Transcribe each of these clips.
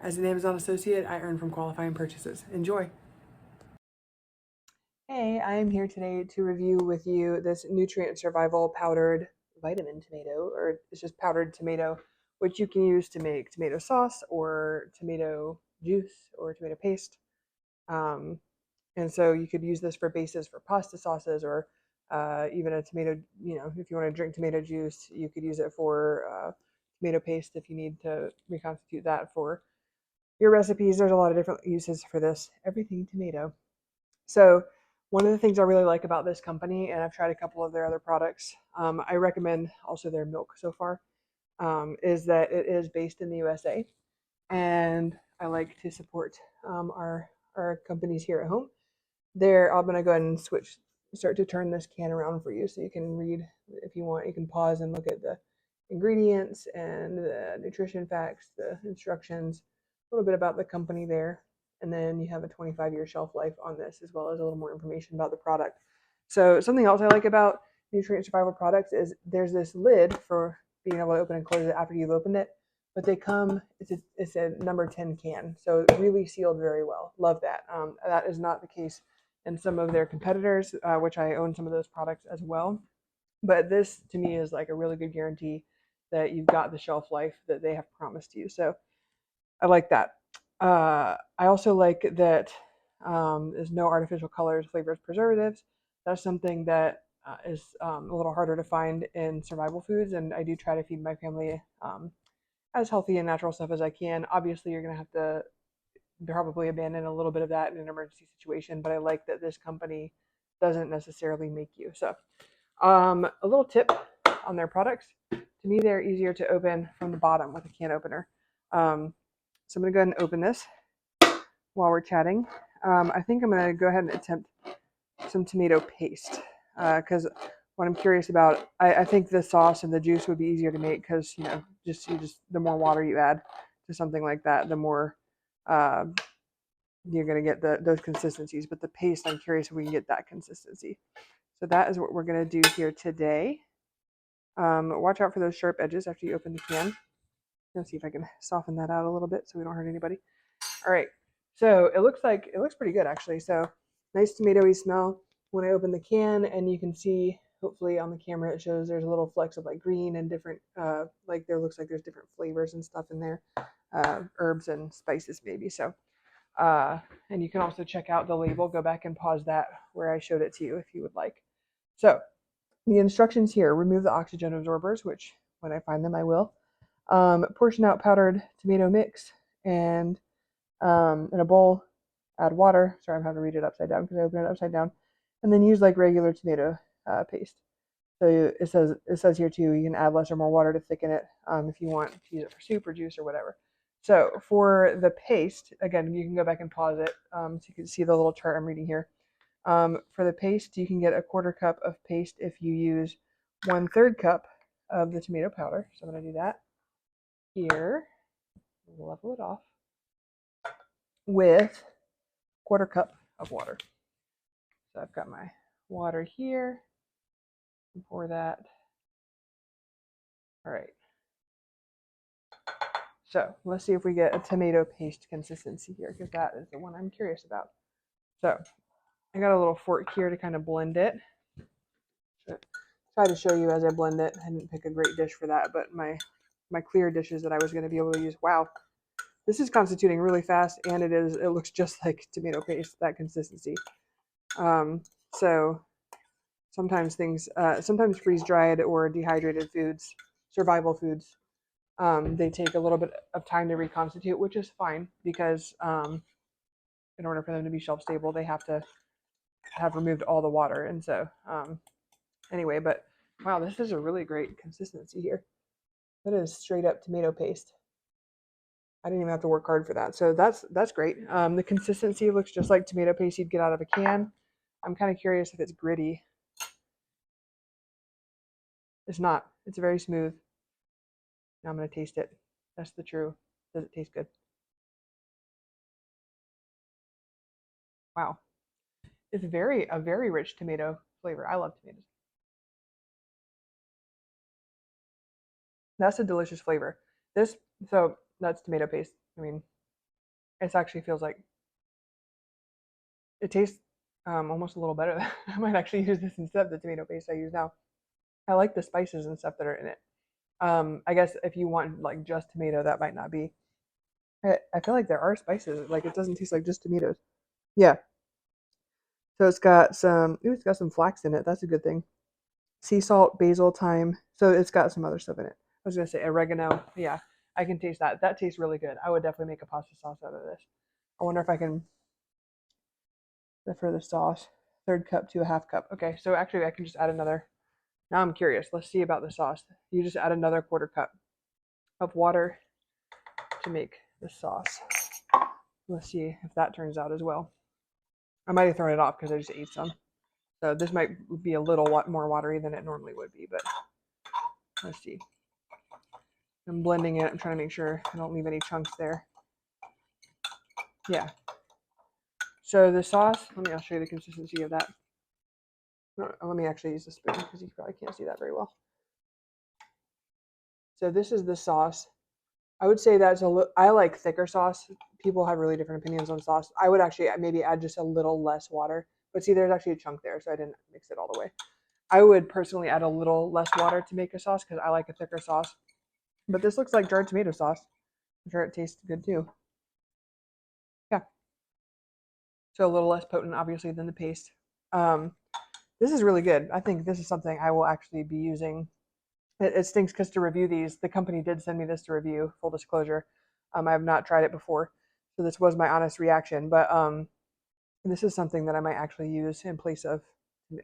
As an Amazon associate, I earn from qualifying purchases. Enjoy. Hey, I am here today to review with you this Nutrient Survival powdered vitamin tomato, or it's just powdered tomato, which you can use to make tomato sauce or tomato juice or tomato paste. Um, and so you could use this for bases for pasta sauces or even a tomato, if you want to drink tomato juice, you could use it for tomato paste if you need to reconstitute that for your recipes. There's a lot of different uses for this. Everything tomato. So one of the things I really like about this company, and I've tried a couple of their other products, I recommend also their milk so far, is that it is based in the USA. And I like to support our companies here at home. I'm going to go ahead and start to turn this can around for you so you can read if you want. You can pause and look at the ingredients and the nutrition facts, the instructions, a little bit about the company there. And then you have a 25-year shelf life on this, as well as a little more information about the product. So something else I like about Nutrient Survival products is there's this lid for being able to open and close it after you've opened it. But it's a number 10 can, so really sealed very well. Love that. That is not the case in some of their competitors, which I own some of those products as well. But this to me is like a really good guarantee that you've got the shelf life that they have promised you. So I like that. I also like that there's no artificial colors, flavors, preservatives. That's something that is a little harder to find in survival foods, and I do try to feed my family as healthy and natural stuff as I can. Obviously, you're going to have to probably abandon a little bit of that in an emergency situation, but I like that this company doesn't necessarily make you. So, a little tip on their products. To me, they're easier to open from the bottom with a can opener. So I'm going to go ahead and open this while we're chatting. I think I'm going to go ahead and attempt some tomato paste because what I'm curious about, I think the sauce and the juice would be easier to make because just the more water you add to something like that, the more uh, you're going to get those consistencies. But the paste, I'm curious if we can get that consistency. So that is what we're going to do here today. Watch out for those sharp edges after you open the can. Let's see if I can soften that out a little bit so we don't hurt anybody. All right. So it looks pretty good actually. So nice tomatoey smell when I open the can, and you can see hopefully on the camera it shows there's a little flecks of like green and different looks like there's different flavors and stuff in there, herbs and spices maybe. So and you can also check out the label. Go back and pause that where I showed it to you if you would like. So the instructions here: remove the oxygen absorbers, which when I find them I will. Portion out powdered tomato mix and in a bowl, add water. Sorry, I'm having to read it upside down because I opened it upside down. And then use like regular tomato paste. So it says here too, you can add less or more water to thicken it if you want to use it for soup or juice or whatever. So for the paste, again, you can go back and pause it so you can see the little chart I'm reading here. For the paste, you can get a 1/4 cup of paste if you use 1/3 cup of the tomato powder. So I'm going to do that here. Level it off with 1/4 cup of water. So I've got my water here. Pour that. All right. So let's see if we get a tomato paste consistency here, because that is the one I'm curious about. So I got a little fork here to kind of blend it. Try to show you as I blend it. I didn't pick a great dish for that, but my clear dishes that I was going to be able to use. Wow, this is constituting really fast, and it looks just like tomato paste, that consistency. So sometimes sometimes freeze dried or dehydrated foods, survival foods, they take a little bit of time to reconstitute, which is fine because in order for them to be shelf stable, they have to have removed all the water. And so anyway, but wow, this is a really great consistency here. That is straight up tomato paste. I didn't even have to work hard for that. So that's great. The consistency looks just like tomato paste you'd get out of a can. I'm kind of curious if it's gritty. It's not. It's very smooth. Now I'm going to taste it. That's the true. Does it taste good? Wow. It's a very rich tomato flavor. I love tomatoes. That's a delicious flavor. This, so that's tomato paste. I mean, It actually feels like it tastes almost a little better. I might actually use this instead of the tomato paste I use now. I like the spices and stuff that are in it. I guess if you want like just tomato, that might not be. I feel like there are spices. Like it doesn't taste like just tomatoes. Yeah. So it's got some flax in it. That's a good thing. Sea salt, basil, thyme. So it's got some other stuff in it. I was gonna say oregano. Yeah, I can taste that. That tastes really good. I would definitely make a pasta sauce out of this. I wonder if I can for the sauce. Third cup to a half cup. Okay, so actually I can just add another. Now I'm curious. Let's see about the sauce. You just add another quarter cup of water to make the sauce. Let's see if that turns out as well. I might have thrown it off because I just ate some. So this might be a little more watery than it normally would be, but let's see. I'm blending it. I'm trying to make sure I don't leave any chunks there. Yeah. So the sauce, I'll show you the consistency of that. Let me actually use the spoon because you probably can't see that very well. So this is the sauce. I would say that's I like thicker sauce. People have really different opinions on sauce. I would actually maybe add just a little less water. But see, there's actually a chunk there, so I didn't mix it all the way. I would personally add a little less water to make a sauce because I like a thicker sauce. But this looks like jarred tomato sauce. I'm sure it tastes good too. Yeah. So a little less potent, obviously, than the paste. This is really good. I think this is something I will actually be using. It stinks because to review these, the company did send me this to review, full disclosure. I have not tried it before, so this was my honest reaction. But this is something that I might actually use in place of,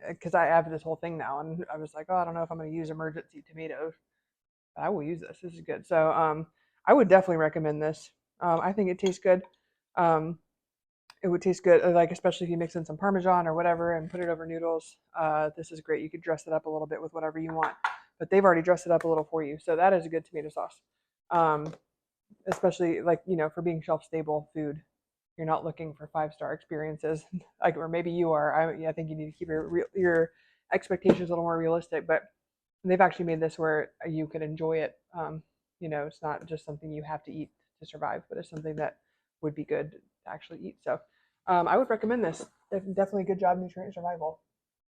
because I have this whole thing now, and I was like, oh, I don't know if I'm going to use emergency tomatoes. But I will use this. This is good. So I would definitely recommend this. I think it tastes good. It would taste good, like especially if you mix in some Parmesan or whatever and put it over noodles. This is great. You could dress it up a little bit with whatever you want, but they've already dressed it up a little for you. So that is a good tomato sauce, especially like for being shelf stable food. You're not looking for 5-star experiences, like or maybe you are. I think you need to keep your expectations a little more realistic. But they've actually made this where you can enjoy it. It's not just something you have to eat to survive, but it's something that would be good to actually eat. So I would recommend this. Definitely good job, Nutrient Survival.